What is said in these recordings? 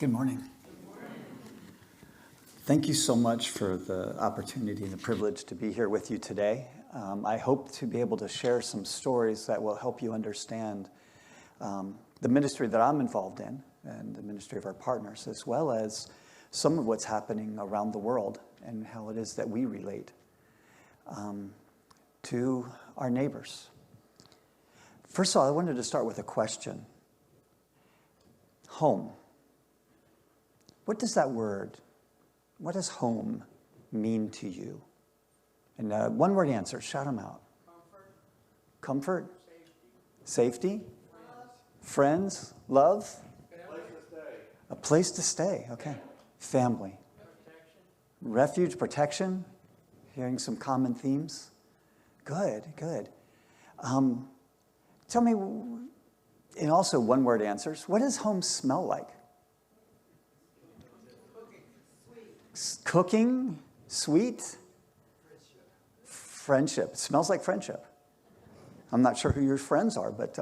Good morning. Thank you so much for the opportunity and the privilege to be here with you today. I hope to be able to share some stories that will help you understand the ministry that I'm involved in and the ministry of our partners, as well as some of what's happening around the world and how it is that we relate to our neighbors. First of all, I wanted to start with a question. Home. What does that word, what does home mean to you? And one-word answer, shout them out. Comfort. Safety. Friends. Love. A place to stay, okay. Family. Refuge, protection. Hearing some common themes. Good. Tell me, and also one-word answers, what does home smell like? Cooking, sweet, friendship. It smells like friendship. I'm not sure who your friends are, but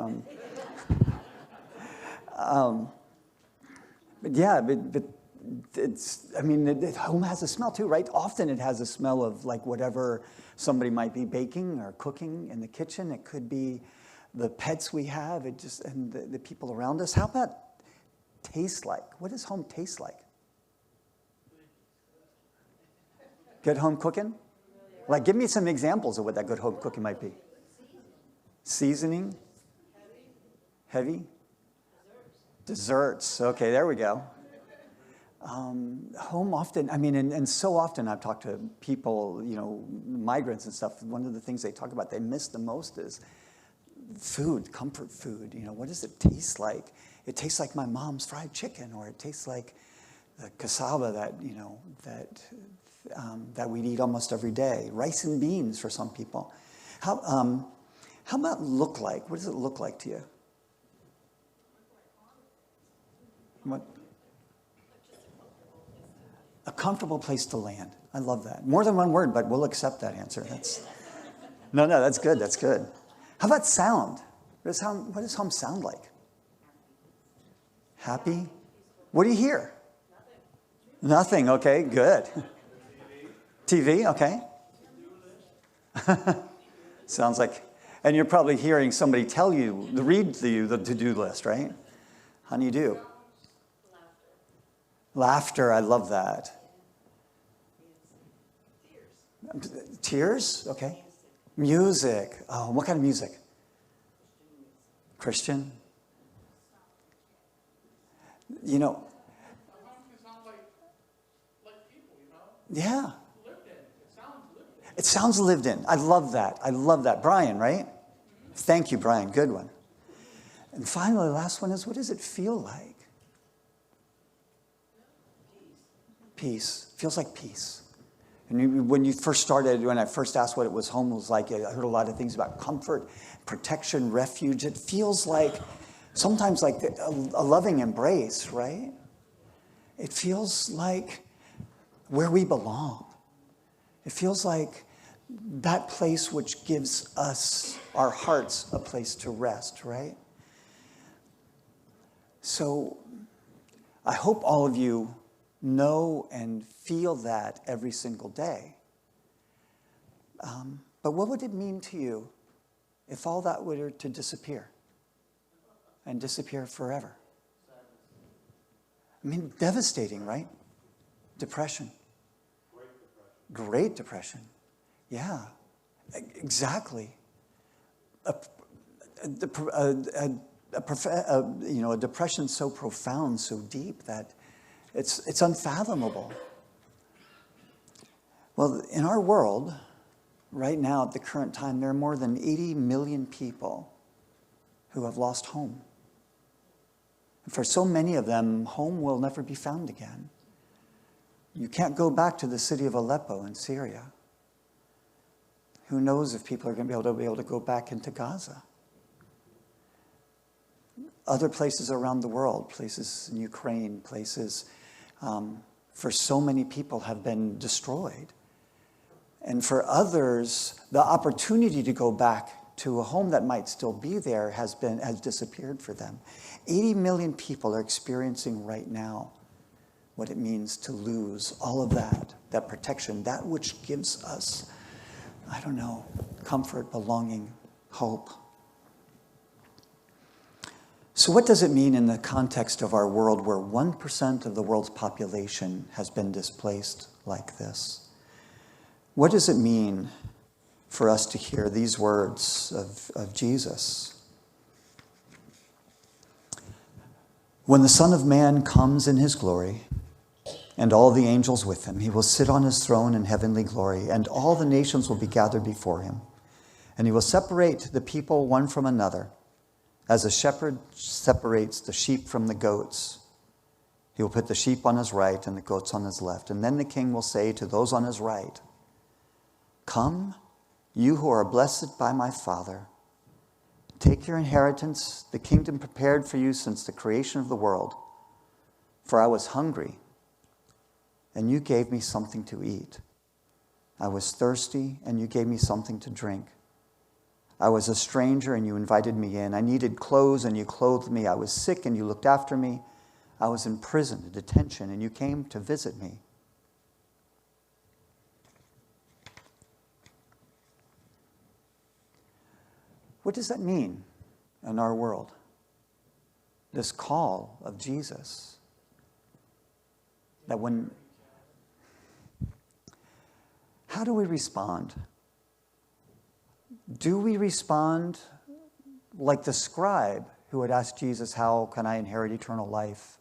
it's, I mean, home has a smell too, right? Often it has a smell of like whatever somebody might be baking or cooking in the kitchen. It could be the pets we have, and the people around us. How about taste like? What does home taste like? Good home cooking? Like, give me some examples of what that good home cooking might be. Seasoning? Heavy? Desserts. Okay, there we go. Home often, I mean, and so often I've talked to people, migrants and stuff. One of the things they talk about they miss the most is food, comfort food. What does it taste like? It tastes like my mom's fried chicken, or it tastes like the cassava that we'd eat almost every day. Rice and beans for some people. How about look like? What does it look like to you? What? A comfortable place to land. I love that. More than one word, but we'll accept that answer. No, that's good. That's good. How about sound? What does home sound like? Happy? What do you hear? Nothing. Okay, good. TV, okay. Sounds like, and you're probably hearing somebody read the to-do list, right? Honey-do. Laughter, I love that. Tears, okay. Music. Oh, what kind of music? Christian? Yeah. It sounds lived in. I love that. Brian, right? Thank you, Brian. Good one. And finally, the last one is, what does it feel like? Peace. Feels like peace. And when I first asked what it was, home was like, I heard a lot of things about comfort, protection, refuge. It feels like, sometimes like a loving embrace, right? It feels like where we belong. It feels like that place which gives us, our hearts, a place to rest, right? So I hope all of you know and feel that every single day. But what would it mean to you if all that were to disappear and disappear forever? I mean, devastating, right? Depression. Great Depression. Yeah, exactly. A depression so profound, so deep that it's unfathomable. Well, in our world, right now at the current time, there are more than 80 million people who have lost home. And for so many of them, home will never be found again. You can't go back to the city of Aleppo in Syria. Who knows if people are going to be able to go back into Gaza? Other places around the world, places in Ukraine, places for so many people have been destroyed. And for others, the opportunity to go back to a home that might still be there has disappeared for them. 80 million people are experiencing right now what it means to lose all of that, that protection, that which gives us, I don't know, comfort, belonging, hope. So what does it mean in the context of our world where 1% of the world's population has been displaced like this? What does it mean for us to hear these words of Jesus? When the Son of Man comes in his glory, and all the angels with him, he will sit on his throne in heavenly glory, and all the nations will be gathered before him. And he will separate the people one from another, as a shepherd separates the sheep from the goats. He will put the sheep on his right and the goats on his left. And then the king will say to those on his right, "Come, you who are blessed by my Father. Take your inheritance, the kingdom prepared for you since the creation of the world. For I was hungry, and you gave me something to eat. I was thirsty, and you gave me something to drink. I was a stranger, and you invited me in. I needed clothes, and you clothed me. I was sick, and you looked after me. I was in prison, in detention, and you came to visit me." What does that mean in our world? This call of Jesus. That how do we respond? Do we respond like the scribe who had asked Jesus, "How can I inherit eternal life?"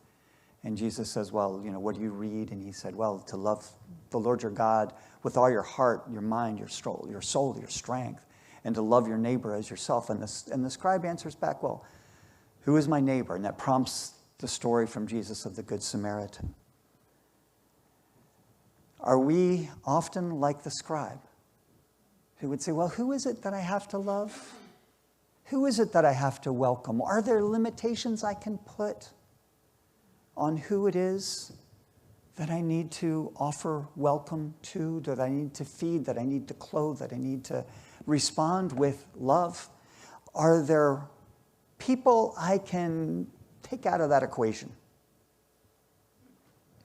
And Jesus says, "Well, what do you read?" And he said, "Well, to love the Lord your God with all your heart, your mind, your soul, your strength, and to love your neighbor as yourself." And the scribe answers back, "Well, who is my neighbor?" And that prompts the story from Jesus of the Good Samaritan. Are we often like the scribe who would say, "Well, who is it that I have to love? Who is it that I have to welcome? Are there limitations I can put on who it is that I need to offer welcome to, that I need to feed, that I need to clothe, that I need to respond with love? Are there people I can take out of that equation?"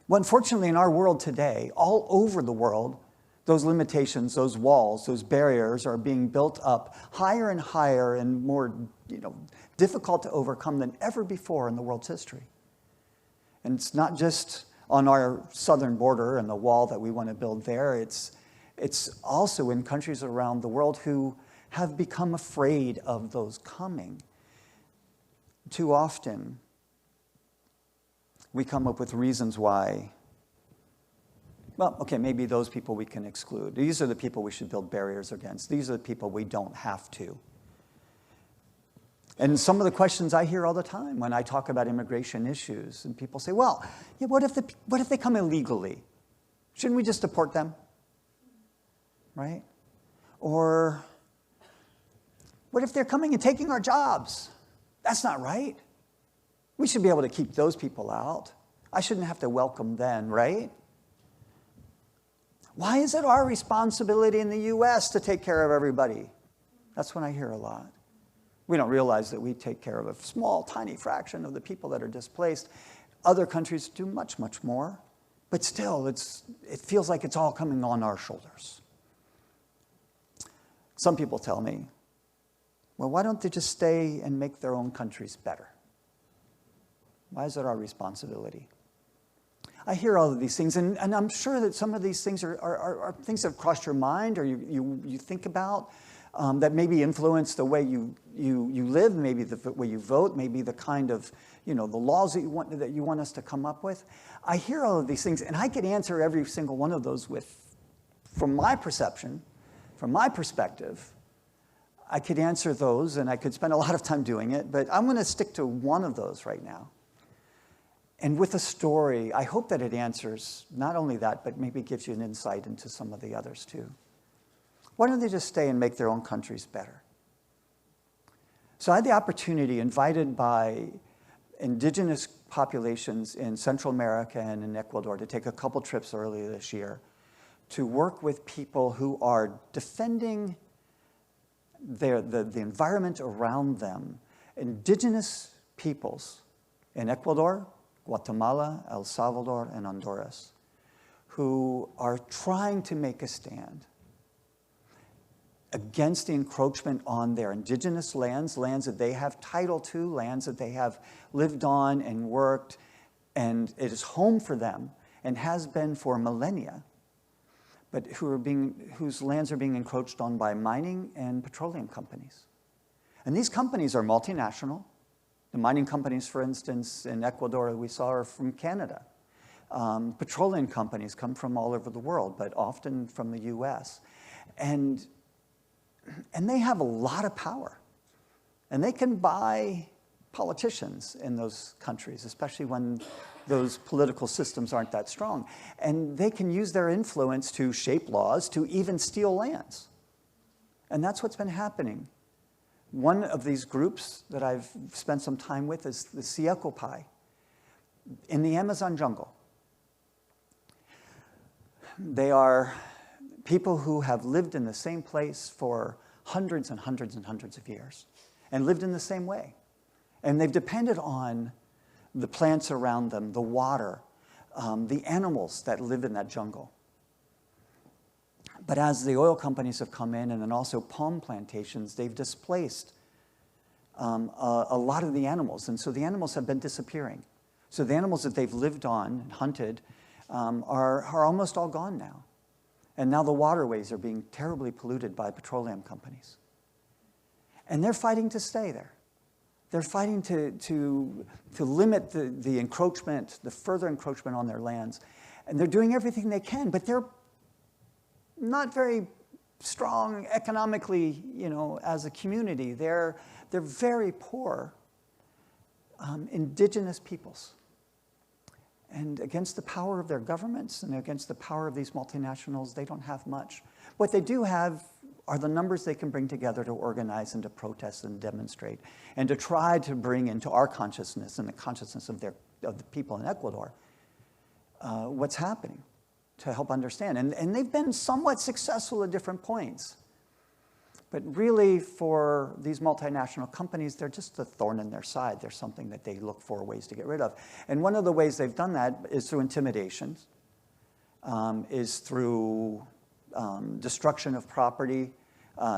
Well, unfortunately, in our world today, all over the world, those limitations, those walls, those barriers are being built up higher and higher and more, difficult to overcome than ever before in the world's history. And it's not just on our southern border and the wall that we want to build there. It's also in countries around the world who have become afraid of those coming. Too often, we come up with reasons why. Well, okay, maybe those people we can exclude. These are the people we should build barriers against. These are the people we don't have to. And some of the questions I hear all the time when I talk about immigration issues, and people say, "Well, yeah, what if they come illegally? Shouldn't we just deport them?" Right? Or, "What if they're coming and taking our jobs? That's not right. We should be able to keep those people out. I shouldn't have to welcome them, right? Why is it our responsibility in the U.S. to take care of everybody?" That's what I hear a lot. We don't realize that we take care of a small, tiny fraction of the people that are displaced. Other countries do much, much more. But still, it feels like it's all coming on our shoulders. Some people tell me, "Well, why don't they just stay and make their own countries better? Why is it our responsibility?" I hear all of these things, and I'm sure that some of these things are things that have crossed your mind or you think about that maybe influence the way you live, maybe the way you vote, maybe the kind of, the laws that you want us to come up with. I hear all of these things, and I could answer every single one of those from my perception, from my perspective, I could answer those, and I could spend a lot of time doing it, but I'm going to stick to one of those right now. And with a story, I hope that it answers not only that, but maybe gives you an insight into some of the others too. Why don't they just stay and make their own countries better? So I had the opportunity, invited by indigenous populations in Central America and in Ecuador, to take a couple trips earlier this year to work with people who are defending the environment around them. Indigenous peoples in Ecuador, Guatemala, El Salvador, and Honduras, who are trying to make a stand against the encroachment on their indigenous lands, lands that they have title to, lands that they have lived on and worked, and it is home for them and has been for millennia, but whose lands are being encroached on by mining and petroleum companies. And these companies are multinational. The mining companies, for instance, in Ecuador that we saw are from Canada. Petroleum companies come from all over the world, but often from the US. And they have a lot of power. And they can buy politicians in those countries, especially when those political systems aren't that strong. And they can use their influence to shape laws, to even steal lands. And that's what's been happening. One of these groups that I've spent some time with is the Siakopai in the Amazon jungle. They are people who have lived in the same place for hundreds and hundreds and hundreds of years and lived in the same way. And they've depended on the plants around them, the water, the animals that live in that jungle. But as the oil companies have come in and then also palm plantations, they've displaced a lot of the animals. And so the animals have been disappearing. So the animals that they've lived on and hunted are almost all gone now. And now the waterways are being terribly polluted by petroleum companies. And they're fighting to stay there. They're fighting to limit the encroachment, the further encroachment on their lands. And they're doing everything they can, but they're not very strong economically, as a community. They're very poor indigenous peoples. And against the power of their governments and against the power of these multinationals, they don't have much. What they do have are the numbers they can bring together to organize and to protest and demonstrate and to try to bring into our consciousness and the consciousness of the people in Ecuador what's happening to help understand. And they've been somewhat successful at different points. But really, for these multinational companies, they're just a thorn in their side. They're something that they look for ways to get rid of. And one of the ways they've done that is through intimidation, is through destruction of property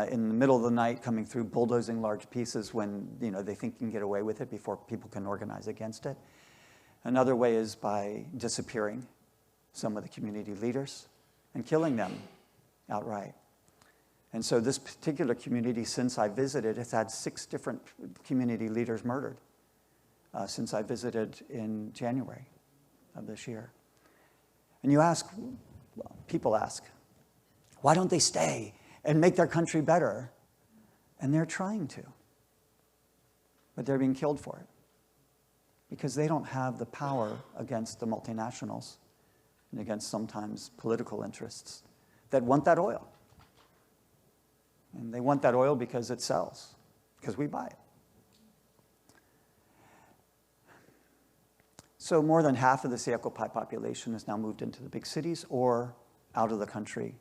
in the middle of the night, coming through, bulldozing large pieces when they think you can get away with it before people can organize against it. Another way is by disappearing some of the community leaders and killing them outright. And so this particular community, since I visited, has had 6 different community leaders murdered since I visited in January of this year. And people ask, why don't they stay and make their country better? And they're trying to, but they're being killed for it because they don't have the power against the multinationals and against sometimes political interests that want that oil. And they want that oil because it sells, because we buy it. So more than half of the Siakopai population has now moved into the big cities or out of the country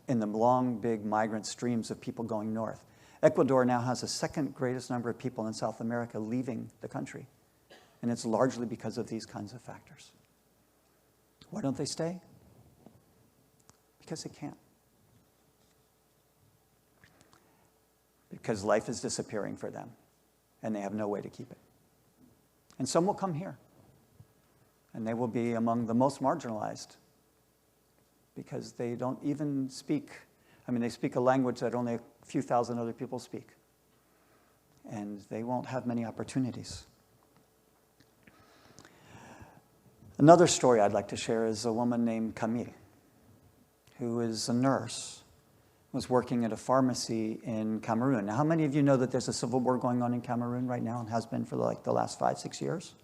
in the long, big migrant streams of people going north. Ecuador now has the second greatest number of people in South America leaving the country. And it's largely because of these kinds of factors. Why don't they stay? Because they can't. Because life is disappearing for them, and they have no way to keep it. And some will come here, and they will be among the most marginalized because they don't even speak, they speak a language that only a few thousand other people speak, and they won't have many opportunities. Another story I'd like to share is a woman named Camille, who is a nurse, was working at a pharmacy in Cameroon. Now, how many of you know that there's a civil war going on in Cameroon right now and has been for the last 5-6 years?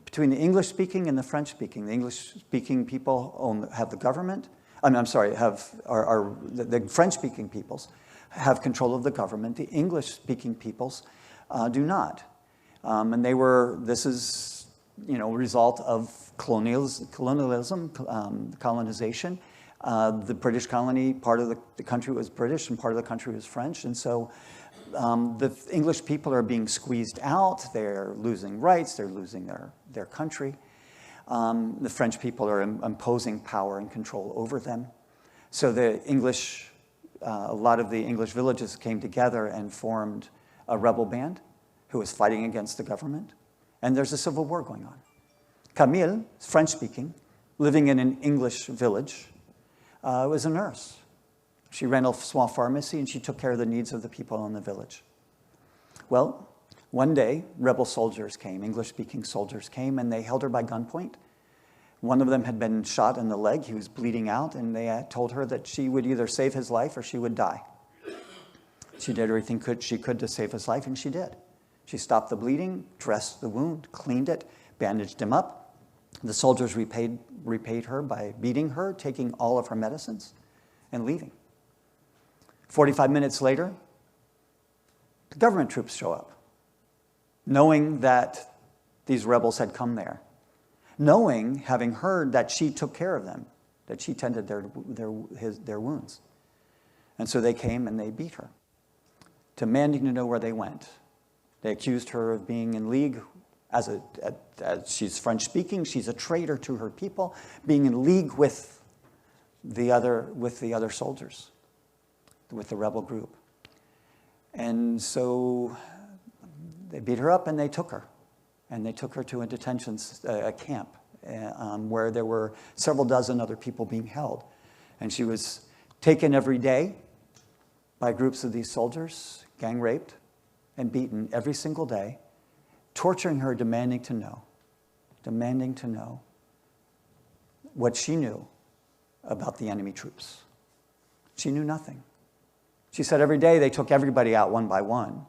Between the English-speaking and the French-speaking. The English-speaking people have the government. The French-speaking peoples have control of the government. The English-speaking peoples do not. This is, a result of colonialism, colonization. The British colony, part of the country was British and part of the country was French. And so the English people are being squeezed out. They're losing rights. They're losing their country. The French people are imposing power and control over them. So the English, a lot of the English villages came together and formed a rebel band who was fighting against the government. And there's a civil war going on. Camille, French-speaking, living in an English village, was a nurse. She ran a small pharmacy, and she took care of the needs of the people in the village. Well, one day, rebel soldiers came, English-speaking soldiers came, and they held her by gunpoint. One of them had been shot in the leg. He was bleeding out, and they had told her that she would either save his life or she would die. She did everything she could to save his life, and she did. She stopped the bleeding, dressed the wound, cleaned it, bandaged him up. The soldiers repaid her by beating her, taking all of her medicines, and leaving. 45 minutes later, the government troops show up, knowing that these rebels had come there, having heard that she took care of them, that she tended their wounds. And so they came and they beat her, demanding to know where they went. They accused her of being in league as she's French-speaking, she's a traitor to her people, being in league with the other soldiers, with the rebel group. And so they beat her up and they took her. And they took her to a camp where there were several dozen other people being held. And she was taken every day by groups of these soldiers, gang raped and beaten every single day, torturing her, demanding to know what she knew about the enemy troops. She knew nothing. She said every day they took everybody out one by one.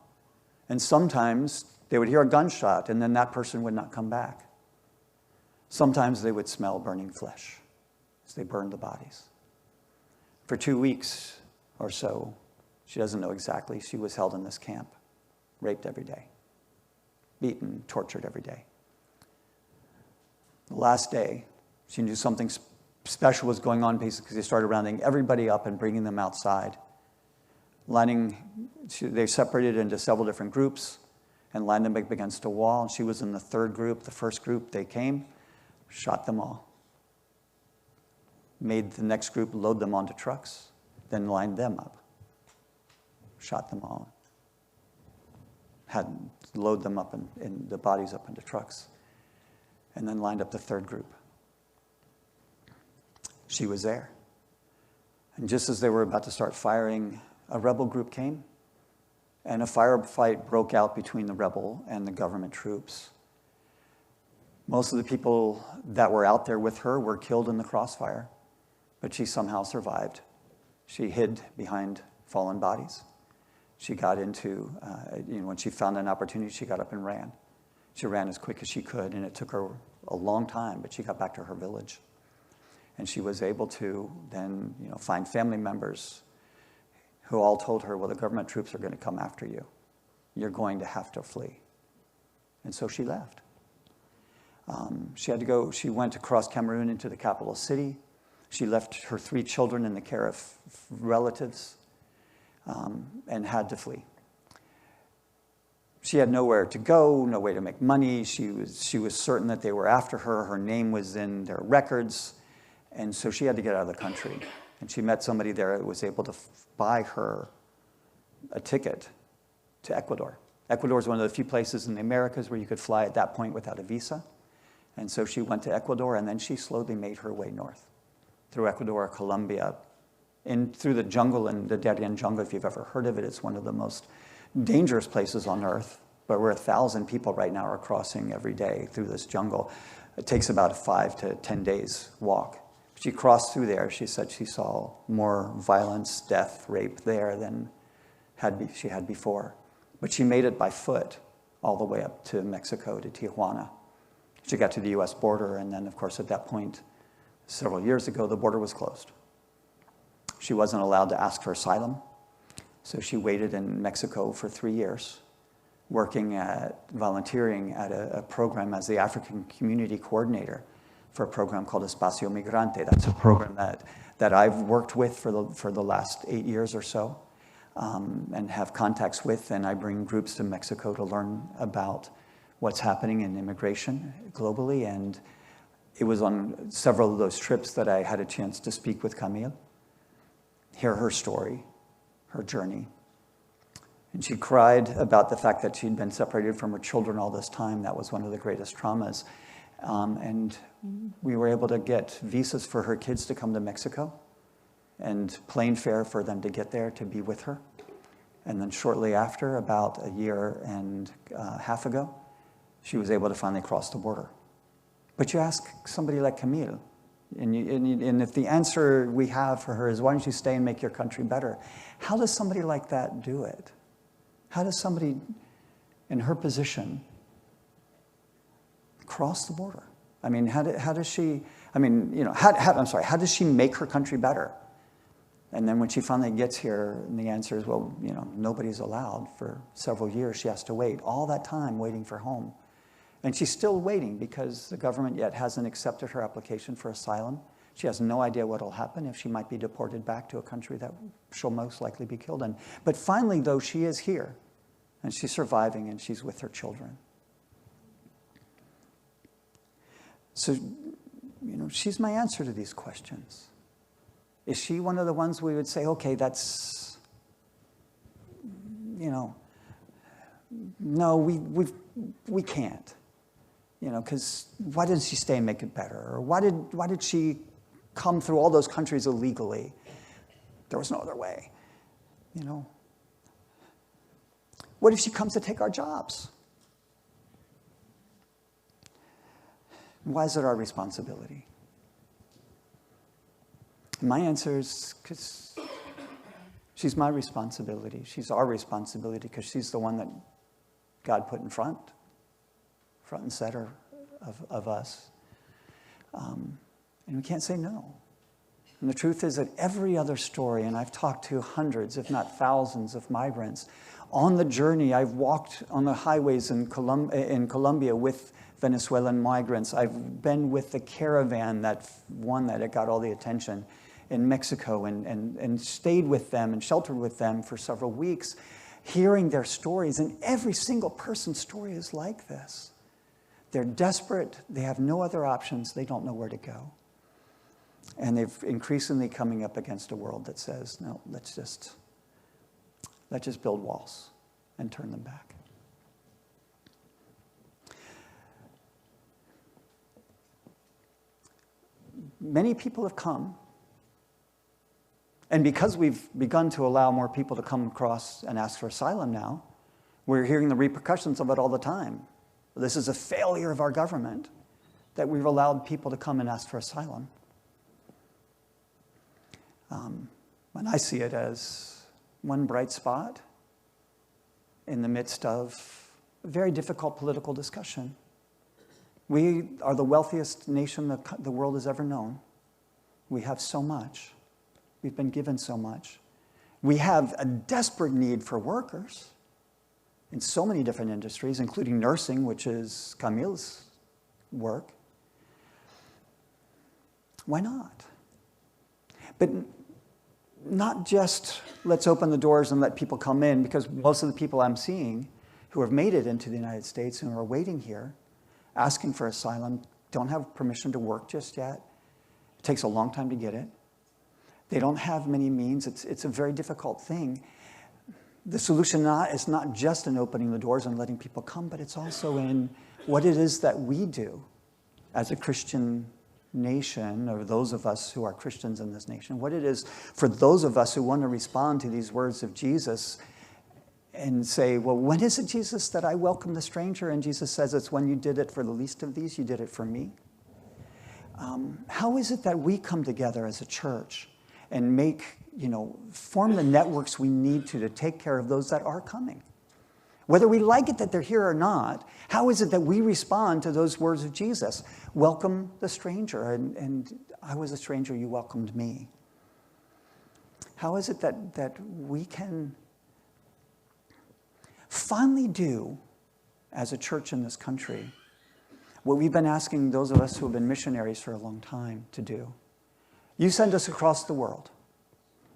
And sometimes they would hear a gunshot and then that person would not come back. Sometimes they would smell burning flesh as they burned the bodies. For 2 weeks or so, she doesn't know exactly, she was held in this camp, raped every day, beaten, tortured every day. The last day, she knew something special was going on because they started rounding everybody up and bringing them outside. They separated into several different groups and lined them up against a wall. She was in the third group. The first group, they came, shot them all. Made the next group load them onto trucks, then lined them up. Shot them all. Had load them up and the bodies up into trucks. And then lined up the third group. She was there. And just as they were about to start firing, a rebel group came, and a firefight broke out between the rebel and the government troops. Most of the people that were out there with her were killed in the crossfire, but she somehow survived. She hid behind fallen bodies. She got into, when she found an opportunity, she got up and ran. She ran as quick as she could, and it took her a long time, but she got back to her village. And she was able to then, find family members who all told her, well, the government troops are going to come after you. You're going to have to flee. And so she left. She went across Cameroon into the capital city. She left her 3 children in the care of relatives and had to flee. She had nowhere to go, no way to make money. She was certain that they were after her. Her name was in their records. And so she had to get out of the country. And she met somebody there that was able to buy her a ticket to Ecuador. Ecuador is one of the few places in the Americas where you could fly at that point without a visa. And so she went to Ecuador, and then she slowly made her way north through Ecuador, Colombia, through the jungle, in the Darien jungle, if you've ever heard of it. It's one of the most dangerous places on earth, but where 1,000 people right now are crossing every day through this jungle. It takes about 5 to 10 days walk. She crossed through there. She said she saw more violence, death, rape there than she had before. But she made it by foot all the way up to Mexico, to Tijuana. She got to the U.S. border, and then, of course, at that point, several years ago, the border was closed. She wasn't allowed to ask for asylum, so she waited in Mexico for 3 years, volunteering at a program as the African Community Coordinator for a program called Espacio Migrante. That's a program that I've worked with for the last 8 years or so, and have contacts with, and I bring groups to Mexico to learn about what's happening in immigration globally. And it was on several of those trips that I had a chance to speak with Camille, hear her story, her journey. And she cried about the fact that she'd been separated from her children all this time. That was one of the greatest traumas. And we were able to get visas for her kids to come to Mexico and plane fare for them to get there to be with her. And then shortly after, about a year and a half ago, she was able to finally cross the border. But you ask somebody like Camille, and if the answer we have for her is, why don't you stay and make your country better? How does somebody like that do it? How does somebody in her position cross the border? I mean, how does she, I mean, you know, how does she make her country better? And then when she finally gets here, and the answer is, well, you know, nobody's allowed. For several years, she has to wait. All that time waiting for home. And she's still waiting because the government yet hasn't accepted her application for asylum. She has no idea what will happen, if she might be deported back to a country that she'll most likely be killed in. But finally, though, she is here, and she's surviving, and she's with her children. So, you know, she's my answer to these questions. Is she one of the ones we would say, okay, that's, you know, no, we can't. You know, because why didn't she stay and make it better? Or why did she come through all those countries illegally? There was no other way. You know, what if she comes to take our jobs? Why is it our responsibility? My answer is because she's my responsibility. She's our responsibility because she's the one that God put in front and center of us. And we can't say no. And the truth is that every other story, and I've talked to hundreds, if not thousands, of migrants. On the journey, I've walked on the highways in Colombia with Venezuelan migrants. I've been with the caravan, that one that got all the attention in Mexico, and stayed with them and sheltered with them for several weeks, hearing their stories. And every single person's story is like this. They're desperate. They have no other options. They don't know where to go. And they've increasingly coming up against a world that says, no, let's just build walls and turn them back. Many people have come. And because we've begun to allow more people to come across and ask for asylum now, we're hearing the repercussions of it all the time. This is a failure of our government that we've allowed people to come and ask for asylum. And I see it as one bright spot in the midst of a very difficult political discussion. We are the wealthiest nation that the world has ever known. We have so much. We've been given so much. We have a desperate need for workers in so many different industries, including nursing, which is Camille's work. Why not? But not just let's open the doors and let people come in, because most of the people I'm seeing who have made it into the United States and are waiting here, asking for asylum, don't have permission to work just yet. It takes a long time to get it. They don't have many means. It's a very difficult thing. The solution is not just in opening the doors and letting people come, but it's also in what it is that we do as a Christian nation, or those of us who are Christians in this nation, what it is for those of us who want to respond to these words of Jesus and say, well, when is it, Jesus, that I welcome the stranger? And Jesus says, it's when you did it for the least of these, you did it for me. How is it that we come together as a church and form the networks we need to take care of those that are coming? Whether we like it that they're here or not, how is it that we respond to those words of Jesus? Welcome the stranger, and I was a stranger, you welcomed me. How is it that we can finally do, as a church in this country, what we've been asking those of us who have been missionaries for a long time to do? You send us across the world.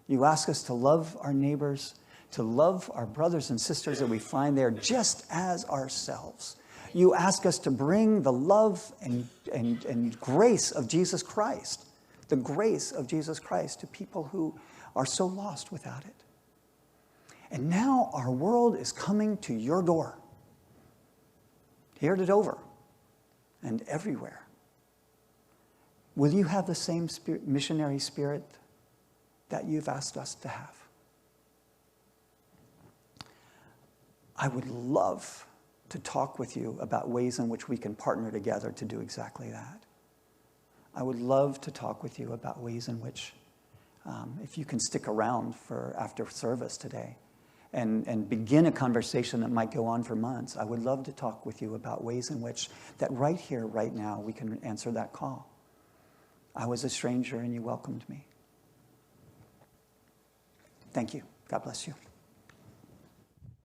You ask us to love our neighbors, to love our brothers and sisters that we find there just as ourselves. You ask us to bring the love and grace of Jesus Christ, the grace of Jesus Christ to people who are so lost without it. And now our world is coming to your door, here at Dover and everywhere. Will you have the same missionary spirit that you've asked us to have? I would love to talk with you about ways in which we can partner together to do exactly that. I would love to talk with you about ways in which, if you can stick around for after service today and begin a conversation that might go on for months, I would love to talk with you about ways in which that right here, right now, we can answer that call. I was a stranger and you welcomed me. Thank you. God bless you.